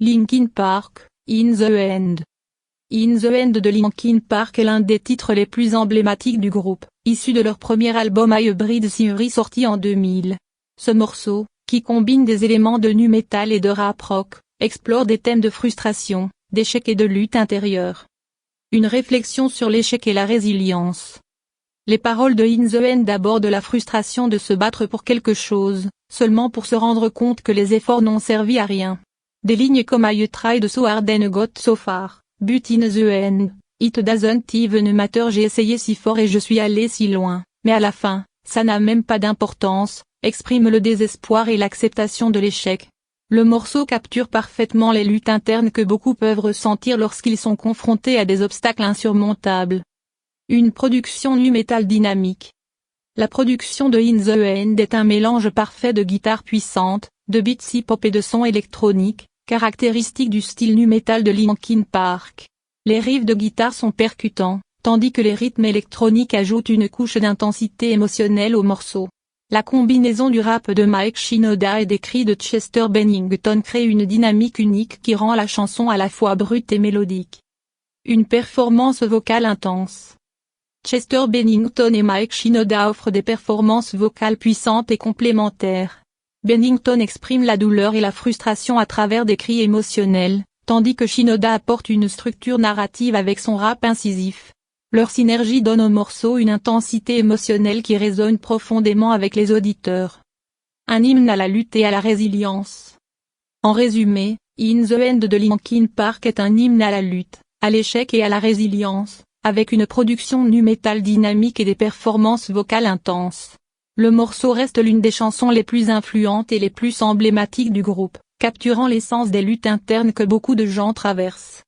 Linkin Park, In the End. In the End de Linkin Park est l'un des titres les plus emblématiques du groupe, issu de leur premier album Hybrid Theory sorti en 2000. Ce morceau, qui combine des éléments de nu metal et de rap rock, explore des thèmes de frustration, d'échec et de lutte intérieure. Une réflexion sur l'échec et la résilience. Les paroles de In the End abordent la frustration de se battre pour quelque chose, seulement pour se rendre compte que les efforts n'ont servi à rien. Des lignes comme I tried so hard and got so far, but in the end, it doesn't even matter, j'ai essayé si fort et je suis allé si loin, mais à la fin, ça n'a même pas d'importance, exprime le désespoir et l'acceptation de l'échec. Le morceau capture parfaitement les luttes internes que beaucoup peuvent ressentir lorsqu'ils sont confrontés à des obstacles insurmontables. Une production nu metal dynamique. La production de In the End est un mélange parfait de guitares puissantes, de beats hip-hop et de sons électroniques, caractéristiques du style nu metal de Linkin Park. Les riffs de guitare sont percutants, tandis que les rythmes électroniques ajoutent une couche d'intensité émotionnelle au morceau. La combinaison du rap de Mike Shinoda et des cris de Chester Bennington crée une dynamique unique qui rend la chanson à la fois brute et mélodique. Une performance vocale intense. Chester Bennington et Mike Shinoda offrent des performances vocales puissantes et complémentaires. Bennington exprime la douleur et la frustration à travers des cris émotionnels, tandis que Shinoda apporte une structure narrative avec son rap incisif. Leur synergie donne au morceau une intensité émotionnelle qui résonne profondément avec les auditeurs. Un hymne à la lutte et à la résilience. En résumé, In the End de Linkin Park est un hymne à la lutte, à l'échec et à la résilience, avec une production nu metal dynamique et des performances vocales intenses. Le morceau reste l'une des chansons les plus influentes et les plus emblématiques du groupe, capturant l'essence des luttes internes que beaucoup de gens traversent.